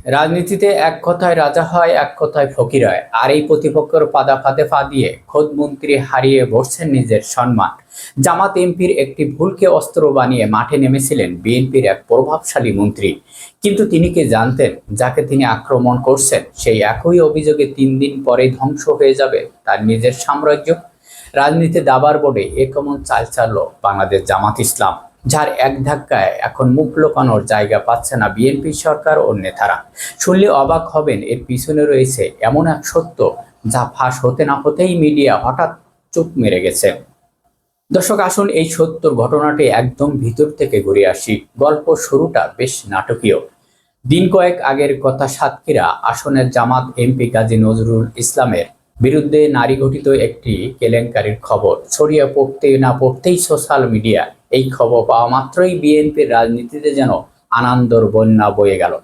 রাজনীতিতে এক কথায় রাজা হয়, এক কথায় ফকির হয়। আর এই প্রতিপক্ষের ফাঁদে পা দিয়ে খোদ মন্ত্রী হারিয়ে বসছেন নিজের সম্মান। জামাত এমপির একটি ভুলকে অস্ত্র বানিয়ে মাঠে নেমেছিলেন বিএনপির এক প্রভাবশালী মন্ত্রী। কিন্তু তিনি কি জানতেন, যাকে তিনি আক্রমণ করছেন সেই একই অভিযোগে 3 দিন পরেই ধ্বংস হয়ে যাবে তার নিজের সাম্রাজ্য। রাজনীতি দাবার বোর্ডে এ কেমন চাল চাললো বাংলাদেশ জামাত ইসলাম, যার এক ধাক্কায় এখন মুখ লুকানোর জায়গা পাচ্ছে না বিএনপি সরকার ও নেতারা। শুনলে অবাক হবেন, এর পিছনে রয়েছে এমন এক সত্য যা ফাঁস হতে না হতেই মিডিয়া হঠাৎ চুপ মেরে গেছে। দর্শক, আসুন এই সত্যর ঘটনাটি একদম ভিতর থেকে ঘুরে আসি। গল্প শুরুটা বেশ নাটকীয়। দিন কয়েক আগের কথা, সাতক্ষীরা আসনের জামাত এমপি কাজী নজরুল ইসলামের বিরুদ্ধে নারী ঘটিত একটি কেলেঙ্কারির খবর ছড়িয়ে পড়তে না পড়তেই সোশ্যাল মিডিয়া এই খবর পাওয়া মাত্রই বিএনপির রাজনীতিতে যেন আনন্দর বন্যা বয়ে গেল।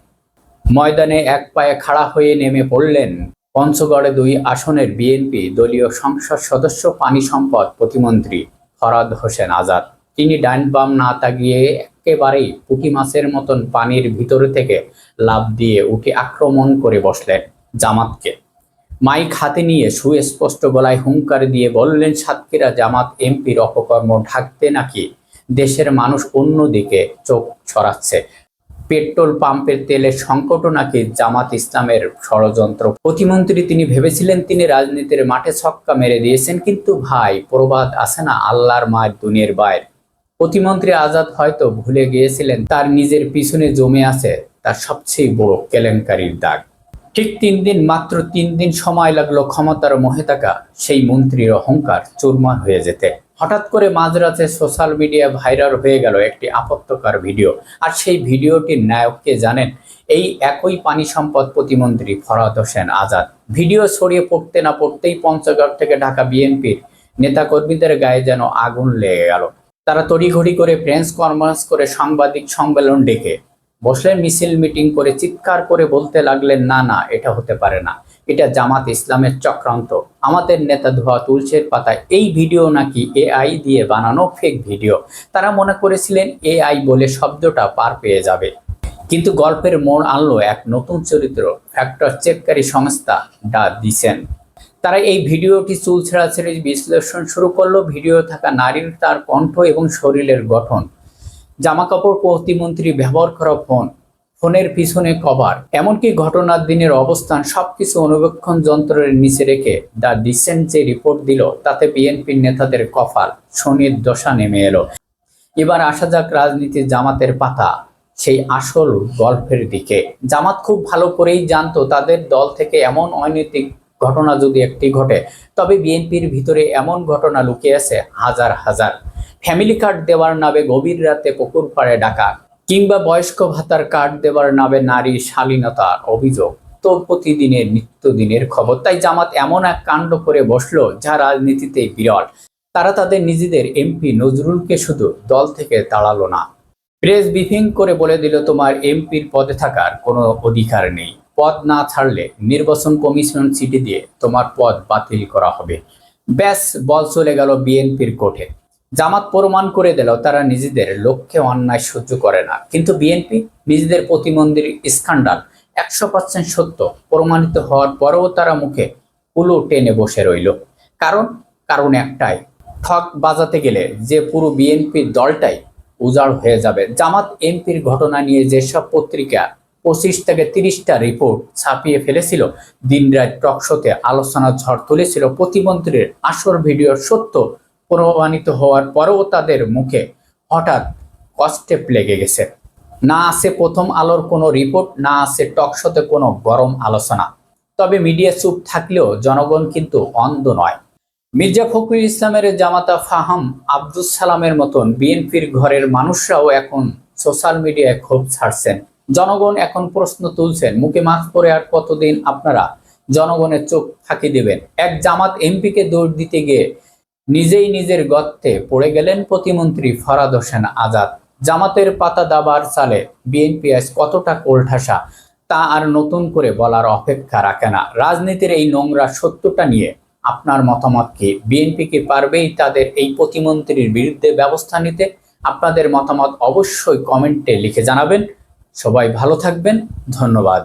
ময়দানে এক পায়ে খাড়া হয়ে নেমে পড়লেন পঞ্চগড়ে 2 আসনের বিএনপি দলীয় সংসদ সদস্য, পানি সম্পদ প্রতিমন্ত্রী ফরহাদ হোসেন আজাদ। তিনি ডান বাম না তাকিয়ে একেবারেই পুঁটি মাছের মতন পানির ভিতর থেকে লাফ দিয়ে উঠে আক্রমণ করে বসলেন জামাতকে। মাইক হাতে নিয়ে সুস্পষ্ট গলায় হুঙ্কার দিয়ে বললেন, সাতক্ষীরা জামাত এমপির অপকর্ম ঢাকতে নাকি দেশের মানুষ অন্যদিকে চোখ ছড়াচ্ছে। পেট্রোল পাম্পের তেলের সংকটও নাকি জামাত ইসলামের ষড়যন্ত্র। প্রতিমন্ত্রী তিনি ভেবেছিলেন তিনি রাজনীতির মাঠে ছক্কা মেরে দিয়েছেন, কিন্তু ভাই, প্রবাদ আছে না, আল্লাহর মায়ের দুনিয়ার বাইর। প্রতিমন্ত্রী আজাদ হয়তো ভুলে গিয়েছিলেন তার নিজের পিছনে জমে আছে তার সবচেয়ে বড় কেলেঙ্কারির দাগ। ঠিক 3 দিন, মাত্র 3 দিন সময় লাগলো ক্ষমতার মোহে থাকা সেই মন্ত্রীর অহংকার চুরমার হয়ে যেতে। হঠাৎ করে মাঝরাতে সোশ্যাল মিডিয়া ভাইরাল হয়ে গেল একটি আপত্তিকর ভিডিও। আর সেই ভিডিওটির নায়ক কে জানেন? এই একই পানি সম্পদ প্রতিমন্ত্রী ফরহাদ হোসেন আজাদ। ভিডিও ছড়িয়ে পড়তে না পড়তেই পঞ্চগড় থেকে ঢাকা বিএনপির নেতাকর্মীদের গায়ে যেন আগুন লেগে গেল। তারা তড়িঘড়ি করে প্রেস কনফারেন্স করে সাংবাদিক সম্মেলন ডেকে বসলেন, মিছিল মিটিং করে চিৎকার করে বলতে লাগলেন, না না, এটা হতে পারে না, এটা জামাত ইসলামের চক্রান্ত। আমাদের নেতা ধোয়া তুলসের পাতায়। এই ভিডিও নাকি এআই দিয়ে বানানো ফেক ভিডিও। তারা মনে করেছিলেন এআই বলে শব্দটা পার পেয়ে যাবে। কিন্তু গল্পের মোড় আনলো এক নতুন চরিত্র, ফ্যাক্টর চেককারী সংস্থা ডা দিছেন। তারা এই ভিডিওটি চুল ছেঁড়াছেড়ি বিশ্লেষণ শুরু করলো। ভিডিও থাকা নারীর, তার কণ্ঠ এবং শরীরের গঠন, জামাকাপড়, প্রতিমন্ত্রী ব্যবহার করা ফোনের পিছনে কভার, এমনকি ঘটনার দিনের অবস্থান, সবকিছু অনুবেক্ষণ যন্ত্রের নিচে রেখে দ্য ডিসেন্ট যে রিপোর্ট দিল, তাতে বিএনপির নেতাদের কপাল শনির দশা নেমে এলো। এবার আসা যাক রাজনীতির জামাতের পাতা সেই আসল গল্পের দিকে। জামাত খুব ভালো করেই জানতো তাদের দল থেকে এমন অনৈতিক ঘটনা যদি একটি ঘটে, তবে বিএনপির ভিতরে এমন ঘটনা লুকিয়ে আছে হাজার হাজার। ফ্যামিলি কার্ড দেওয়ার নামে গভীর রাতে পুকুর পাড়ে ডাকা, কিংবা বয়স্ক ভাতার কার্ড দেওয়ার নামে নারী শালীনতার অভিযোগ তো প্রতিদিনের নিত্যদিনের খবর। তাই জামাত এমন এক কাণ্ড করে বসলো যা রাজনীতিতে বিরল। তারা তাদের নিজেদের এমপি নজরুলকে শুধু দল থেকে তাড়ালো না, প্রেস ব্রিফিং করে বলে দিল, তোমার এমপির পদে থাকার কোনো অধিকার নেই। পদ না ছাড়লে নির্বাচন কমিশন চিঠি দিয়ে তোমার পদ বাতিল করা হবে। ব্যাস, বল চলে গেল বিএনপির কোর্টে। জামাত প্রমাণ করে দিল তারা নিজেদের লক্ষ্যে অন্যায় সহ্য করে না। কিন্তু বিএনপি নিজেদের প্রতিমন্ত্রীর স্ক্যান্ডাল 100% সত্য প্রমাণিত হওয়ার পরেও তারা মুখে কুলো টেনে বসে রইল। কারণ একটাই, ঠক বাজাতে গেলে যে পুরো বিএনপির দলটাই উজাড় হয়ে যাবে। জামাত এমপির ঘটনা নিয়ে যেসব পত্রিকা 25 থেকে 30টা রিপোর্ট ছাপিয়ে ফেলেছিল, দিনরাত টকশোতে আলোচনা ঝড় তুলেছিল, প্রতিমন্ত্রীর আসল ভিডিওর সত্য প্রমাণিত হওয়ার পরেও তাদের মুখে হঠাৎ কষ্টেপ লেগে গেছে। না আছে প্রথম আলোর কোনো রিপোর্ট, না আছে টকশোতে কোনো গরম আলোচনা। তবে মিডিয়া চুপ থাকলেও জনগণ কিন্তু অন্ধ নয়। মির্জা ফখরুল ইসলামের জামাতা ফাহাম আব্দুস সালামের মতন বিএনপির ঘরের মানুষরাও এখন সোশ্যাল মিডিয়ায় ক্ষোভ ছাড়ছেন। জনগণ এখন প্রশ্ন তুলছেন, মুখে মাস্ক পরে আর কতদিন আপনারা জনগণের চোখ ফাঁকি দেবেন? এক জামাত এমপিকে দৌড় দিতে গিয়ে নিজেই নিজের গর্তে পড়ে গেলেন প্রতিমন্ত্রী ফরহাদ হোসেন আজাদ। জামাতের পাতা দাবার চালে বিএনপি আজ কতটা কোলঠাসা তা আর নতুন করে বলার অপেক্ষা রাখে না। রাজনীতির এই নোংরা সত্যটা নিয়ে আপনার মতামত কি? বিএনপি কি পারবেই তাদের এই প্রতিমন্ত্রীর বিরুদ্ধে ব্যবস্থা নিতে? আপনাদের মতামত অবশ্যই কমেন্টে লিখে জানাবেন। সবাই ভালো থাকবেন, ধন্যবাদ।